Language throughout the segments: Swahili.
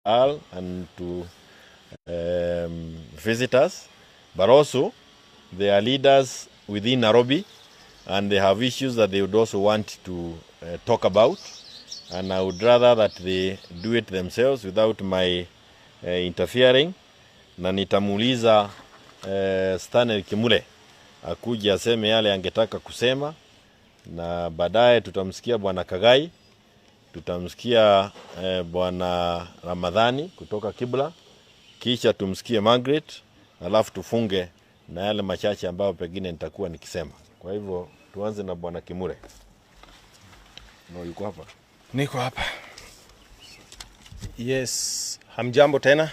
Al and to visitors, but also they are leaders within Nairobi, and they have issues that they would also want to talk about, and I would rather that they do it themselves without my interfering. Na nitamuuliza Stanley Kimule akuje aseme yale angetaka kusema, na baadaye tutamsikia bwana Kagai, tutamsikia bwana Ramadhani kutoka Kibla, kisha tumsikie Margaret, alafu tufunge na yale machache ambayo pengine nitakuwa nikisema. Kwa hivyo tuanze na bwana Kimure. Yuko hapa? Niko hapa. Yes, hamjambo tena.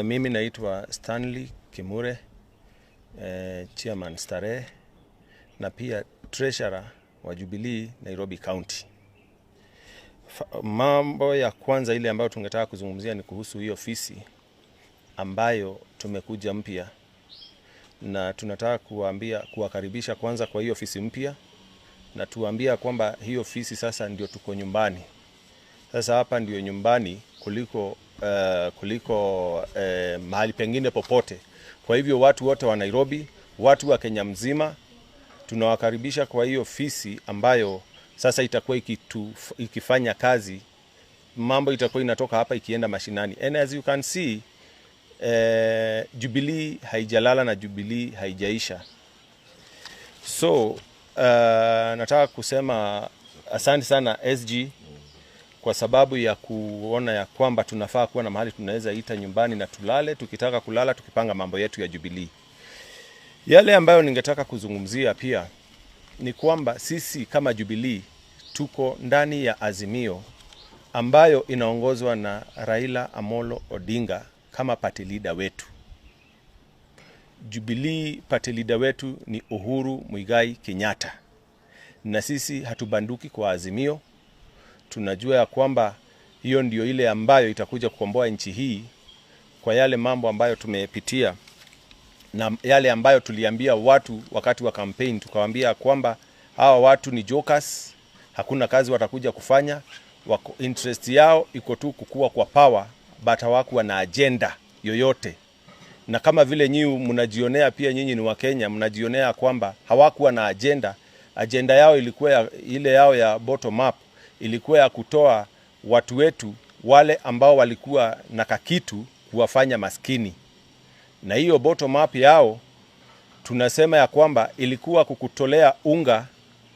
Mimi naitwa Stanley Kimure, chairman Starehe na pia treasurer wa Jubilee Nairobi County. Mambo ya kwanza ile ambayo tungetaka kuzungumzia ni kuhusu hiyo ofisi ambayo tumekuja mpya, na tunataka kuwakaribisha kwanza kwa hiyo ofisi mpya, na tuambia kwamba hiyo ofisi sasa ndio tuko nyumbani. Sasa hapa ndio nyumbani kuliko mahali pengine popote. Kwa hivyo watu wote wa Nairobi, watu wa Kenya mzima, tunawakaribisha kwa hiyo ofisi ambayo sasa itakuwa ikifanya kazi. Mambo itakuwa inatoka hapa ikienda mashinani. And as you can see, Jubilee haijalala na Jubilee haijaisha. So nataka kusema asante sana SG kwa sababu ya kuona ya kwamba tunafaa kuwa na mahali tunaweza ita nyumbani na tulale, tukitaka kulala tukipanga mambo yetu ya Jubilee. Yale ambayo ningetaka kuzungumzia pia ni kwamba sisi kama Jubilee tuko ndani ya azimio ambayo inaongozwa na Raila Amolo Odinga kama party leader wetu. Jubilee party leader wetu ni Uhuru Muigai Kenyatta, na sisi hatubanduki kwa azimio. Tunajua ya kwamba hiyo ndio ile ambayo itakuja kukomboa nchi hii kwa yale mambo ambayo tumepitia, na yale ambayo tuliambia watu wakati wa campaign. Tukawaambia kwamba hawa watu ni jokers, hakuna kazi watakuja kufanya, interest yao iko tu kukua kwa power, but hawakuwa na agenda yoyote. Na kama vile nyinyi mnajionea, pia nyinyi ni wa Kenya, mnajionea kwamba hawakuwa na agenda yao ilikuwa ile yao ya bottom up, ilikuwa ya kutoa watu wetu wale ambao walikuwa na kakitu kuwafanya maskini. Na hiyo bottom up yao tunasema ya kwamba ilikuwa kukutolea unga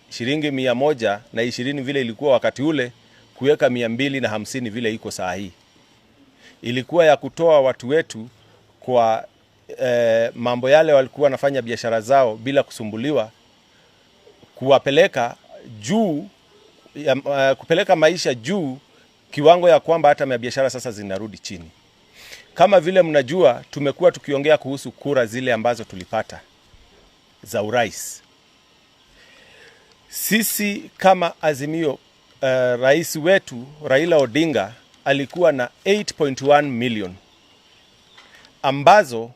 shilingi 120 vile ilikuwa wakati ule, kuweka 250 vile iko saa hii. Ilikuwa ya kutoa watu wetu kwa mambo yale walikuwa wanafanya biashara zao bila kusumbuliwa, kuwapeleka juu, kupeleka maisha juu kiwango ya kwamba hata biashara sasa zinarudi chini. Kama vile mnajua, tumekuwa tukiongea kuhusu kura zile ambazo tulipata za urais. Sisi kama azimio, rais wetu Raila Odinga alikuwa na 8.1 million ambazo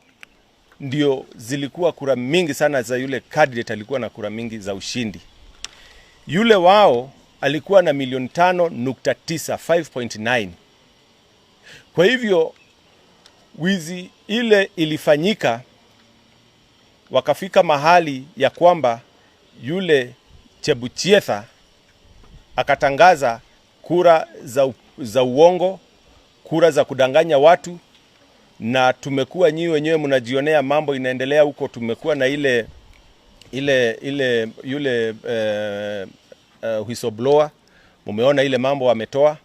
ndio zilikuwa kura mingi sana za yule candidate, alikuwa na kura mingi za ushindi. Yule wao alikuwa na 5.9 5.9. Kwa hivyo wizi ile ilifanyika, wakafika mahali ya kwamba yule Chebuchetha akatangaza kura za uongo, kura za kudanganya watu, na tumekuwa nyinyi wenyewe mnajionea mambo inaendelea huko. Tumekuwa na yule whistleblower, mumeona ile mambo wametoa,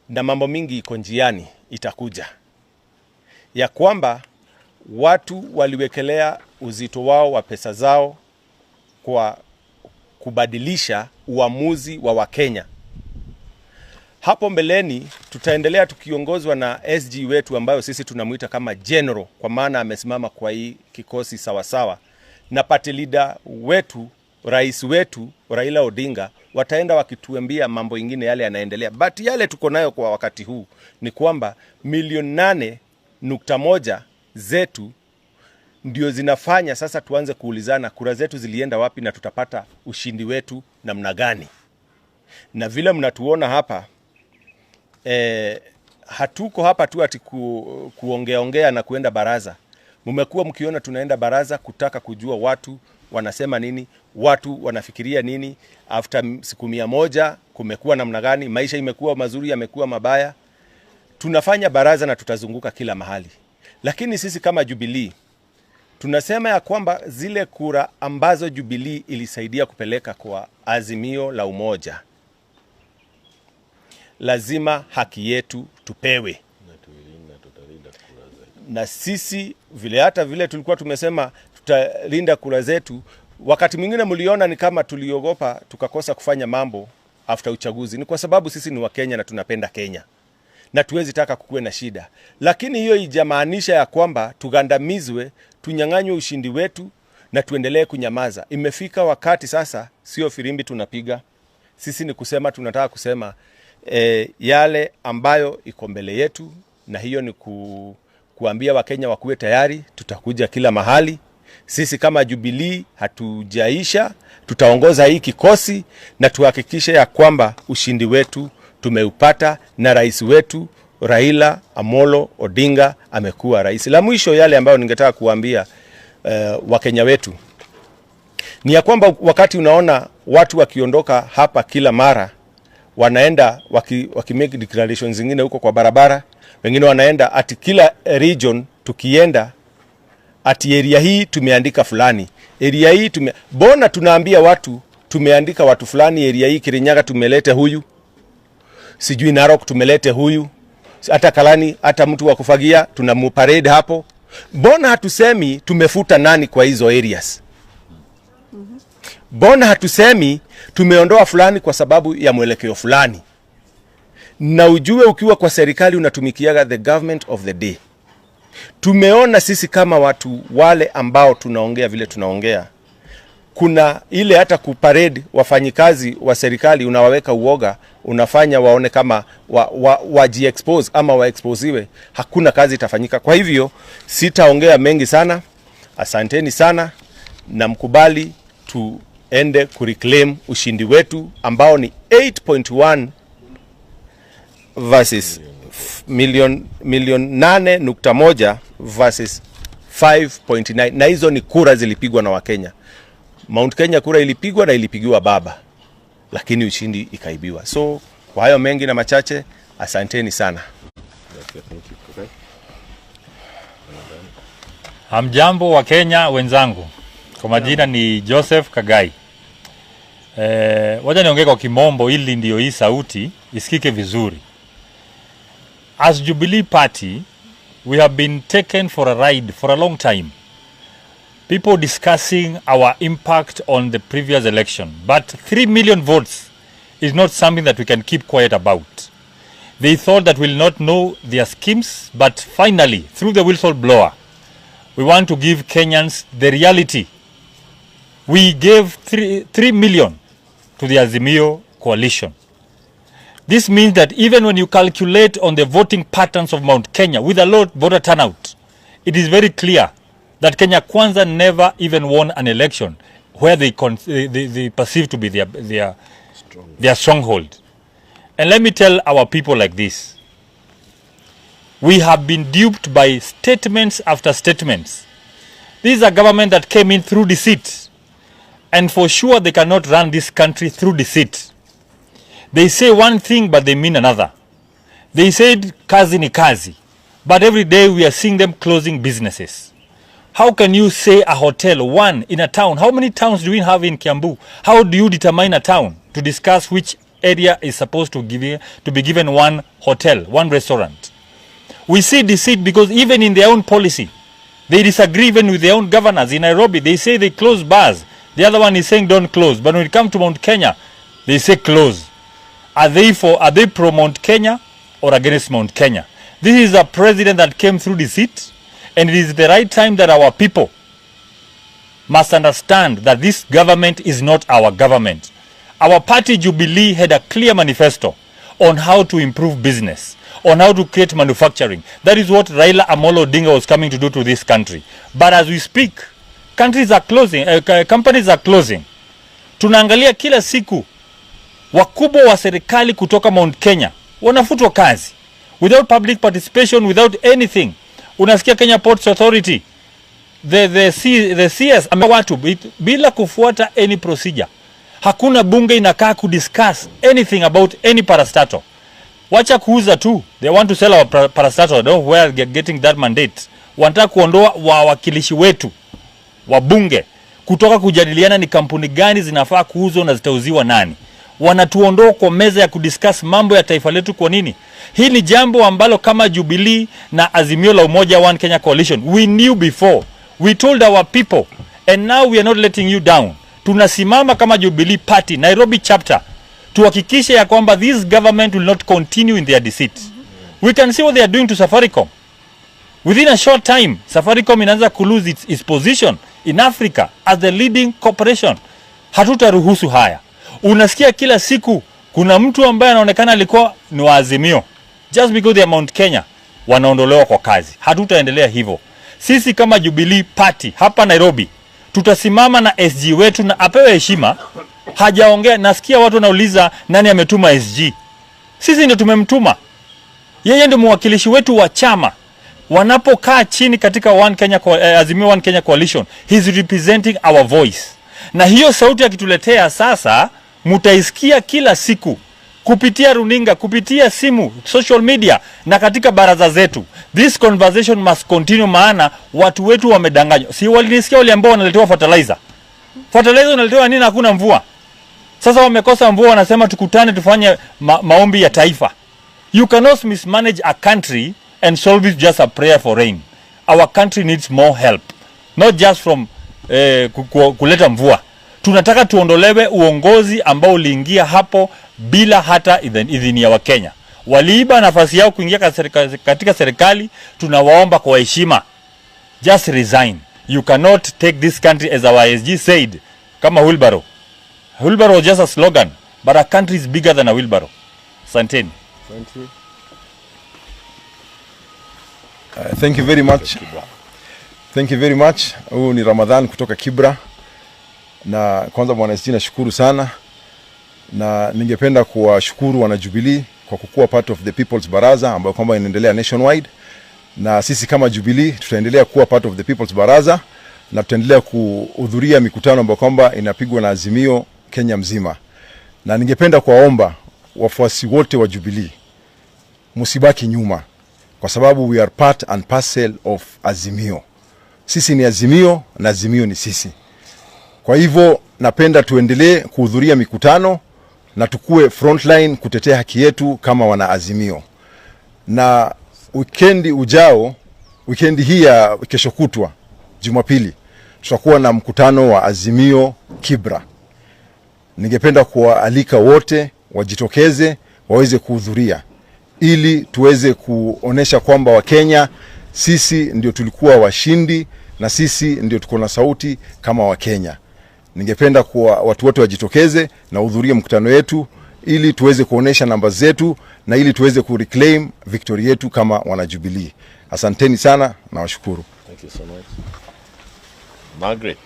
na mambo mingi iko njiani itakuja, ya kwamba watu waliwekelea uzito wao wa pesa zao kwa kubadilisha uamuzi wa Wakenya. Hapo mbeleni tutaendelea tukiongozwa na SG wetu ambayo sisi tunamuita kama general, kwa maana amesimama kwa hii kikosi sawasawa, na party leader wetu, rais wetu Raila Odinga, wataenda wakituambia mambo ingine yale yanaendelea. But yale tuko nayo kwa wakati huu ni kwamba 8.1 zetu ndio zinafanya sasa tuanze kuulizana kura zetu zilienda wapi na tutapata ushindi wetu namna gani. Na vile mnatuona hapa, hatuko hapa tu ati kuongea na kuenda baraza. Mmekuwa mkiona tunaenda baraza kutaka kujua watu wanasema nini, watu wanafikiria nini, after siku 100 kumekuwa namna gani, maisha imekuwa mazuri, yamekuwa mabaya. Tunafanya baraza na tutazunguka kila mahali. Lakini sisi kama Jubilee tunasema ya kwamba zile kura ambazo Jubilee ilisaidia kupeleka kwa azimio la umoja, lazima haki yetu tupewe. Na sisi vile tulikuwa tumesema tutalinda kura zetu, wakati mwingine mliona ni kama tuliogopa tukakosa kufanya mambo after uchaguzi. Ni kwa sababu sisi ni wa Kenya na tunapenda Kenya, na tuwezi taka kukuwe na shida. Lakini hiyo ijamaanisha ya kwamba tugandamizwe, tunyang'anywe ushindi wetu na tuendelee kunyamaza. Imefika wakati sasa, sio firimbi tunapiga. Sisi ni kusema, tunataka kusema yale ambayo iko mbele yetu, na hiyo ni kuambia Wakenya wakuwe tayari. Tutakuja kila mahali. Sisi kama Jubilee hatujaisha, tutaongoza hii kikosi na tuhakikishe ya kwamba ushindi wetu tumeupata, na rais wetu Raila Amolo Odinga amekuwa rais. La mwisho yale ambayo ningetaka kuambia Wakenya wetu ni ya kwamba wakati unaona watu wakiondoka hapa kila mara, wanaenda make declarations zingine huko kwa barabara, wengine wanaenda ati kila region tukienda ati area hii tumeandika fulani, area hii bona tunaambia watu tumeandika watu fulani area hii, Kirinyaga tumelete huyu, sijui Narok tumelete huyu, hata Kalani hata mtu wa kufagia tunamuparade hapo. Bona hatusemi tumefuta nani kwa hizo areas? Bona hatusemi tumeondoa fulani kwa sababu ya mwelekeo fulani? Na ujue ukiwa kwa serikali unatumikiaga the government of the day. Tumeona sisi kama watu wale ambao tunaongea vile tunaongea, kuna ile hata kuparade wafanyikazi wa serikali unawaweka uoga, unafanya waone kama waji-expose ama waexposiwe, hakuna kazi itafanyika. Kwa hivyo sitaongea mengi sana. Asanteni sana, na mkubali tuende kureclaim ushindi wetu ambao ni 8.1 versus milioni 8.1 versus 5.9, na hizo ni kura zilipigwa na Wakenya. Mount Kenya kura ilipigwa na ilipigiwa baba, lakini ushindi ikaibiwa. So kwa hayo mengi na machache, asanteni sana. Hamjambo wa Kenya wenzangu. Kwa majina ni Joseph Kagai. Wacha niongee kwa kimombo ili ndio hii sauti isikike vizuri. As Jubilee Party, we have been taken for a ride for a long time. People discussing our impact on the previous election. But 3 million votes is not something that we can keep quiet about. They thought that we'll not know their schemes, but finally, through the whistleblower, we want to give Kenyans the reality. We gave 3 million to the Azimio coalition. This means that even when you calculate on the voting patterns of Mount Kenya with a low voter turnout, it is very clear that Kenya Kwanza never even won an election where they perceive to be their stronghold. And let me tell our people like this. We have been duped by statements after statements. This is a government that came in through deceit. And for sure they cannot run this country through deceit. They say one thing but they mean another. They said kazi ni kazi, but every day we are seeing them closing businesses. How can you say a hotel, one in a town? How many towns do we have in Kiambu? How do you determine a town to discuss which area is supposed to be given one hotel, one restaurant? We see deceit because even in their own policy, they disagree even with their own governors. In Nairobi, they say they close bars. The other one is saying don't close. But when it comes to Mount Kenya, they say close. Are they pro Mount Kenya or against Mount Kenya? This is a president that came through deceit, and it is the right time that our people must understand that this government is not our government. Our party Jubilee had a clear manifesto on how to improve business, on how to create manufacturing. That is what Raila Amolo Odinga was coming to do to this country. But as we speak, companies are closing. Tunaangalia kila siku wakubwa wa serikali kutoka Mount Kenya wanafutwa kazi. without public participation, without anything. Unasikia Kenya Ports Authority, the CS watu bila kufuata any procedure. Hakuna bunge inakaa kudiscuss anything about any parastatal. Wacha kuuza tu. They want to sell our parastatal. I don't know where they're getting that mandate. Wanataka kuondoa wawakilishi wetu wa bunge kutoka kujadiliana ni kampuni gani zinafaa kuuzwa na zitauziwa nani. Wanatuondoa kwa meza ya kudiscuss mambo ya taifa letu. Kwa nini? Hii ni jambo ambalo kama Jubilee na Azimio la Umoja One Kenya Coalition we knew before. We told our people and now we are not letting you down. Tunasimama kama Jubilee Party Nairobi chapter tuhakikishe ya kwamba this government will not continue in their deceit. We can see what they are doing to Safaricom. Within a short time, Safaricom inaanza to lose its position in Africa as the leading corporation. Hatutaruhusu haya. Unasikia kila siku kuna mtu ambaye anaonekana alikuwa ni wa Azimio, just because they are Mount Kenya, wanaondolewa kwa kazi. Hatutaendelea hivyo. Sisi kama Jubilee Party hapa Nairobi tutasimama na SG wetu na apewe heshima. Hajaongea, nasikia watu wanauliza nani ametuma SG. Sisi ndio tumemtuma. Yeye ndio mwakilishi wetu wa chama. Wanapokaa chini katika Azimio One Kenya Coalition, he's representing our voice. Na hiyo sauti akituletea sasa mutaisikia kila siku kupitia runinga, kupitia simu, social media na katika baraza zetu. This conversation must continue, maana watu wetu wamedanganywa. Si walinisikia wale ambao wanaletewa fertilizer. Fertilizer unaletewa nini? Hakuna mvua. Sasa wamekosa mvua, wanasema tukutane tufanye maombi ya taifa. You cannot mismanage a country and solve it just a prayer for rain. Our country needs more help, not just from kuleta mvua. Tunataka tuondolewe uongozi ambao uliingia hapo bila hata idhini ya Wakenya. Waliiba nafasi yao kuingia katika serikali. Tunawaomba kwa heshima, just resign. You cannot take this country, as our SG said, kama wheelbarrow. Wheelbarrow was just a slogan, but our country is bigger than a wheelbarrow. Santeni. Thank you. Thank you very much. Thank you very much. Huu ni Ramadhan kutoka Kibra. Na kwanza Bwana SG nashukuru sana. Na ningependa kuwashukuru wana Jubilee kwa kukuwa part of the People's Baraza ambayo kwamba inaendelea nationwide. Na sisi kama Jubilee tutaendelea kuwa part of the People's Baraza na tutaendelea kuhudhuria mikutano ambayo kwamba inapigwa na Azimio Kenya mzima. Na ningependa kuwaomba wafuasi wote wa Jubilee msibaki nyuma, kwa sababu we are part and parcel of Azimio. Sisi ni Azimio na Azimio ni sisi. Kwa hivyo napenda tuendelee kuhudhuria mikutano na tukue frontline kutetea haki yetu kama wana Azimio. Na weekend hii ya kesho kutwa Jumapili tutakuwa na mkutano wa Azimio Kibra. Ningependa kuwaalika wote wajitokeze waweze kuhudhuria ili tuweze kuonesha kwamba Wakenya sisi ndio tulikuwa washindi na sisi ndio tuko na sauti kama Wakenya. Ningependa kwa watu wote wajitokeze na hudhuria mkutano wetu ili tuweze kuonesha namba zetu na ili tuweze kureclaim victory yetu kama wana Jubilee. Asanteni sana na washukuru. Thank you so much. Margaret.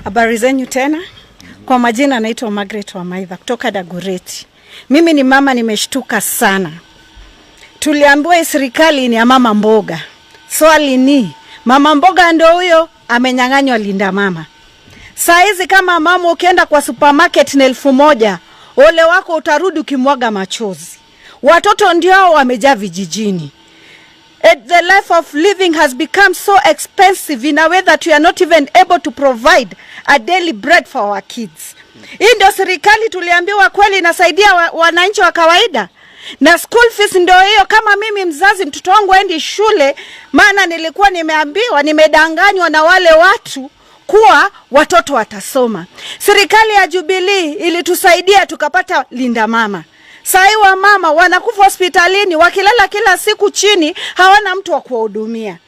Habari zenyu tena? Kwa majina naitwa Margaret wa Maitha kutoka Dagoreti. Mimi ni mama, nimeshtuka sana. Tuliambiwa serikali ni ya mama mboga. Swali ni mama mboga ndio huyo amenyang'anywa linda mama. Saa hizi kama mama ukienda kwa supermarket na 1,000, ole wako utarudi ukimwaga machozi. Watoto ndio wamejaa vijijini. The life of living has become so expensive in a way that we are not even able to provide a daily bread for our kids. Hii ndio serikali tuliambiwa kweli inasaidia wananchi wa kawaida? Na school fees ndio hiyo. Kama mimi mzazi mtoto wangu aendi shule, maana nilikuwa nimeambiwa, nimedanganywa na wale watu kuwa watoto watasoma. Serikali ya Jubilee ilitusaidia tukapata linda mama. Sai wa mama wanakufa hospitalini wakilala kila siku chini, hawana mtu wa kuwahudumia.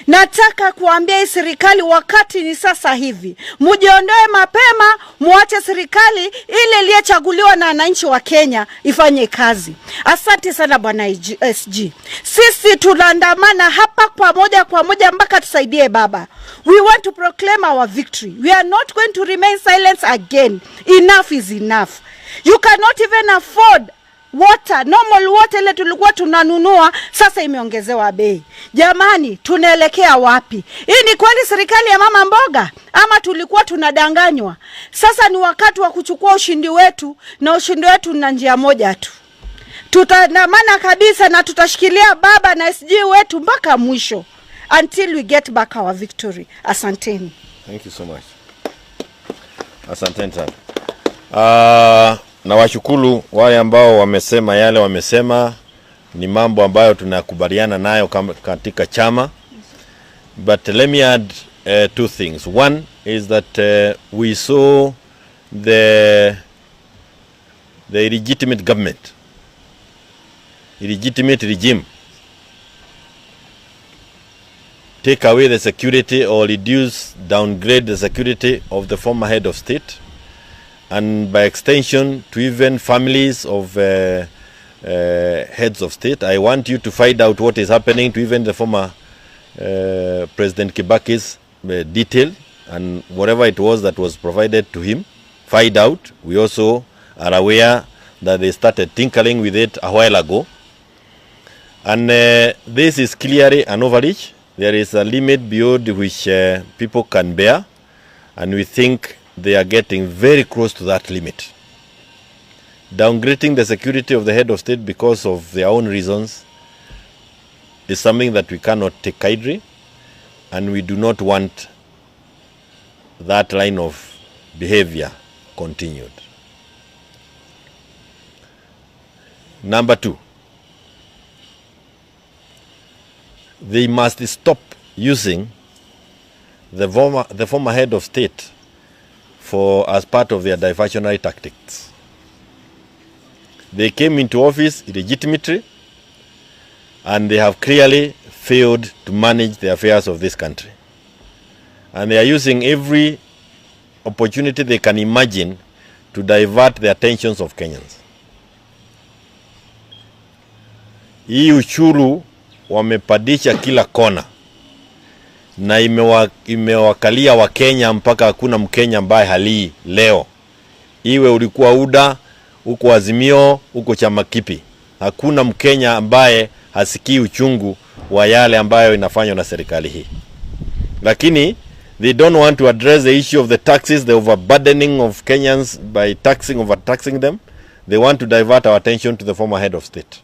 Nataka kuambia hii serikali wakati ni sasa hivi. Mjiondoe mapema, muache serikali ile iliyochaguliwa na wananchi wa Kenya ifanye kazi. Asante sana bwana SG. Sisi tunaandamana hapa kwa moja mpaka tusaidie baba. We want to proclaim our victory. We are not going to remain silent again. Enough is enough. You cannot even afford Water, normal water ile tulikuwa tunanunua sasa imeongezewa bei. Jamani, tunaelekea wapi? Hii ni kweli serikali ya mama mboga ama tulikuwa tunadanganywa? Sasa ni wakati wa kuchukua ushindi wetu, na ushindi wetu na njia moja tu. Tutaandamana kabisa na tutashikilia baba na SG wetu mpaka mwisho until we get back our victory. Asanteni. Thank you so much. Asanteni sana. Na washukuru wale ambao wamesema yale wamesema, ni mambo ambayo tunakubaliana nayo katika chama. But let me add two things. One is that we saw the illegitimate government, illegitimate regime take away the security or reduce, downgrade the security of the former head of state, and by extension to even families of heads of state. I want you to find out what is happening to even the former President Kibaki's detail, and whatever it was that was provided to him, find out. We also are aware that they started tinkering with it a while ago. And this is clearly an overreach. There is a limit beyond which people can bear, and we think they are getting very close to that limit. Downgrading the security of the head of state because of their own reasons is something that we cannot take idly, and we do not want that line of behavior continued. Number two, they must stop using the former head of state as part of their diversionary tactics. They came into office illegitimately, and they have clearly failed to manage the affairs of this country. And they are using every opportunity they can imagine to divert the attentions of Kenyans. Hii ushuru wamepadisha kila kona, na imewakalia wa Kenya mpaka hakuna Mkenya ambaye halii leo. Iwe ulikuwa UDA, uko Azimio, uko chama kipi, hakuna Mkenya ambaye hasikii uchungu wa yale ambayo inafanywa na serikali hii. Lakini they don't want to address the issue of the taxes, the overburdening of Kenyans by overtaxing them. They want to divert our attention to the former head of state.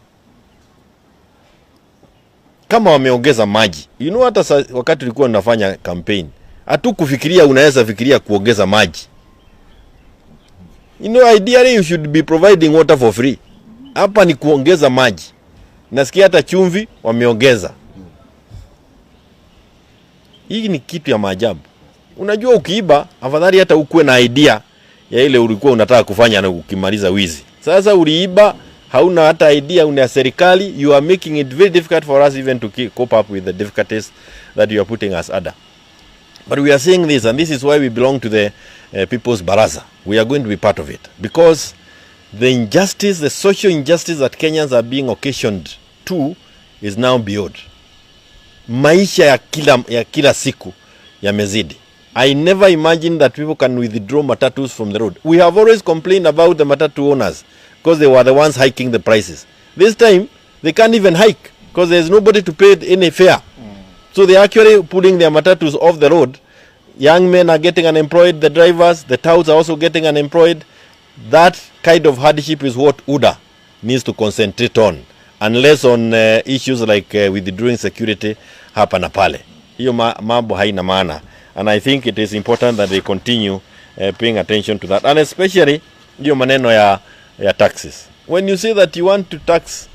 Kama wameongeza maji, hata wakati tulikuwa tunafanya campaign, hatu kufikiria unaweza fikiria kuongeza maji. Ideally you should be providing water for free. Hapa ni kuongeza maji. Nasikia hata chumvi wameongeza. Hii ni kitu ya maajabu. Unajua ukiiba, afadhali hata ukuwe na idea ya ile ulikuwa unataka kufanya na ukimaliza wizi. Sasa uliiba, hauna hata idea, una serikali, you are making it very difficult for us even to cope up with the difficulties that you are putting us under. But we are saying this, and this is why we belong to the People's Baraza. We are going to be part of it. Because the injustice, the social injustice that Kenyans are being occasioned to is now beyond. Maisha ya kila siku yamezidi. I never imagined that people can withdraw matatus from the road. We have always complained about the matatu owners because they were the ones hiking the prices. This time, they can't even hike because there's nobody to pay any fare. So they're actually pulling their matatus off the road. Young men are getting unemployed, the drivers, the touts are also getting unemployed. That kind of hardship is what UDA needs to concentrate on, unless on issues like withdrawing security hapa na pale. Hiyo mambo haina maana. And I think it is important that they continue paying attention to that. And especially, hiyo maneno ya taxes. When you say that you want to tax,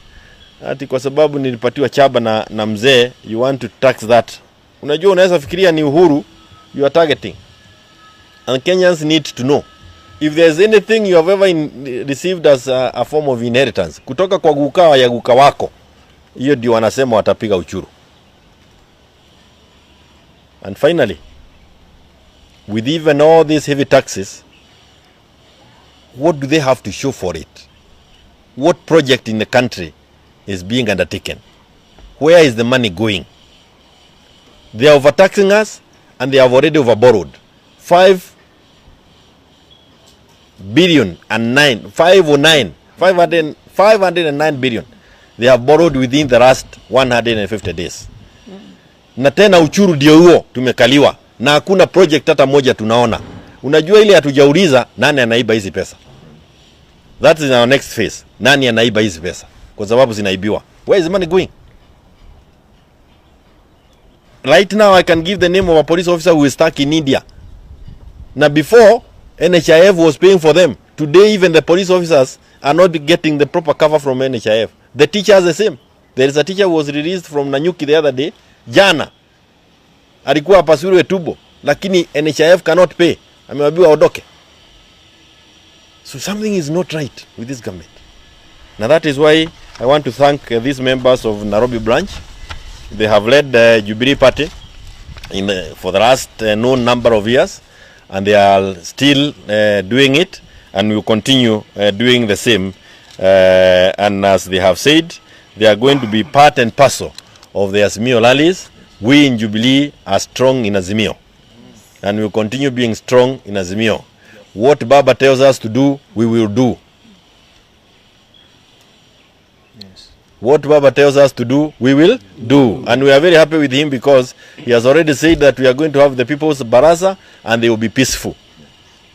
ati kwa sababu nilipatiwa chaba na mzee, you want to tax that. Unajua unaweza fikiria ni Uhuru you are targeting. And Kenyans need to know. If there's anything you have ever received as a form of inheritance, kutoka kwa guka ya guka wako, hiyo ndio wanasema watapiga uchuru. And finally, with even all these heavy taxes, what do they have to show for it? What project in the country is being undertaken? Where is the money going? They are overtaxing us, and they have already overborrowed 509 billion 509 billion they have borrowed within the last 150 days. Na tena uchuru ndio huo tumekaliwa na hakuna project hata moja tunaona. Unajua ile hatujauliza nani anaiba hizi pesa. That is our next phase. Nani anaiba hizi pesa? Kwa sababu zinaibiwa. Where is the money going? Right now I can give the name of a police officer who is stuck in India. Now before NHIF was paying for them. Today even the police officers are not getting the proper cover from NHIF. The teachers the same. There is a teacher who was released from Nanyuki the other day. Jana alikuwa apasuliwe tubo lakini NHIF cannot pay. Amewaambiwa ondoke. So something is not right with this government. Now that is why I want to thank these members of Nairobi branch. They have led the Jubilee party for the last known number of years, and they are still doing it, and will continue doing the same. And as they have said, they are going to be part and parcel of the Azimio rallies. We in Jubilee are strong in Azimio, and we will continue being strong in Azimio. What Baba tells us to do, we will do. Yes. What Baba tells us to do, we will do. And we are very happy with him because he has already said that we are going to have the people's baraza and they will be peaceful.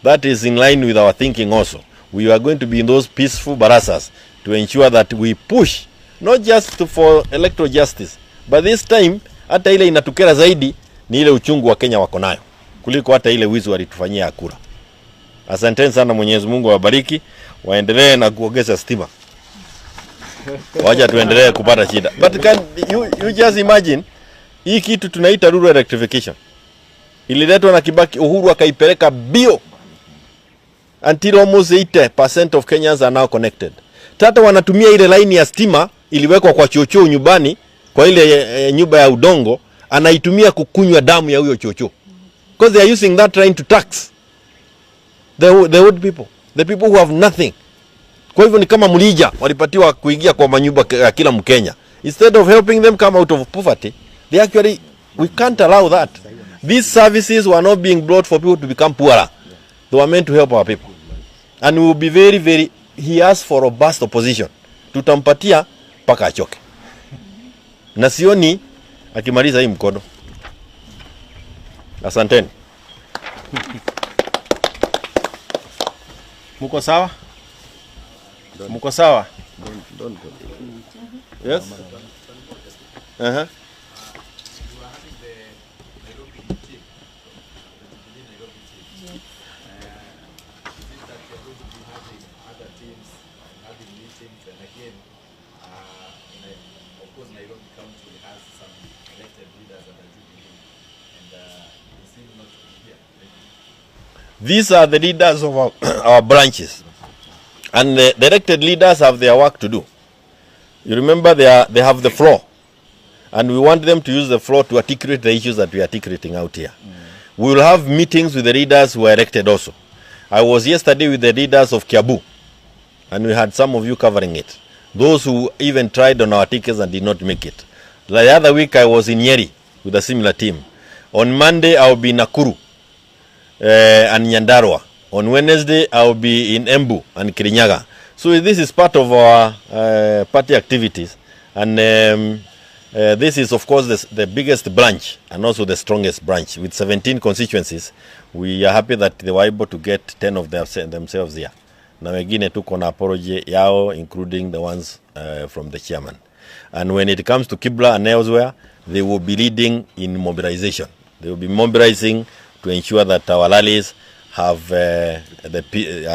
That is in line with our thinking also. We are going to be in those peaceful barazas to ensure that we push, not just for electoral justice, but this time, hata ile inatukera zaidi ni ile uchungu wa Kenya wako nayo kuliko hata ile wizi walitufanyia kura. Asanteni sana, Mwenyezi Mungu awabariki, waendelee na kuongeza stima. Wacha tuendelee kupata shida. But can you just imagine hii kitu tunaita rural electrification. Ililetwa na Kibaki, Uhuru akaipeleka bio. Until almost 80% of Kenyans are now connected. Tata wanatumia ile line ya stima iliwekwa kwa chochoo nyumbani, kwa ile nyumba ya udongo, anaitumia kukunywa damu ya huyo chochoo. Because they are using that line to tax the old people, the people who have nothing. Kwa hivyo ni kama mlija walipatiwa kuingia kwa manyumba ya kila Mkenya. Instead of helping them come out of poverty, they actually, we can't allow that. These services were not being brought for people to become poorer. They were meant to help our people. And we will be very, very, he asked for robust opposition. Tutampatia paka achoke. Na sioni akimaliza hii mkono. Asanteni. Muko sawa? Muko sawa? Don't go. Yes? Uh-huh. These are the leaders of our branches, and the elected leaders have their work to do. You remember they have the floor, and we want them to use the floor to articulate the issues that we are articulating out here. We will have meetings with the leaders who are elected also. I was yesterday with the leaders of Kiabu, and we had some of you covering it. Those who even tried on our tickets and did not make it. The other week I was in Nyeri with a similar team. On Monday I will be in Nakuru and Nyandarua. On Wednesday I will be in Embu and Kirinyaga. So this is part of our party activities, and this is of course the biggest branch and also the strongest branch with 17 constituencies. We are happy that they were able to get 10 of themselves here. Na wengine tuko na apology yao, including the ones from the chairman. And when it comes to Kibra and elsewhere, they will be leading in mobilization. They will be mobilizing to ensure that our rallies have are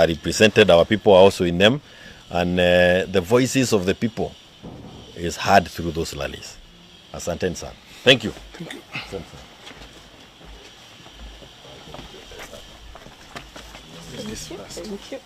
represented, our people are also in them, and the voices of the people is heard through those rallies. Asante sana. Thank you. Thank you. Thank you.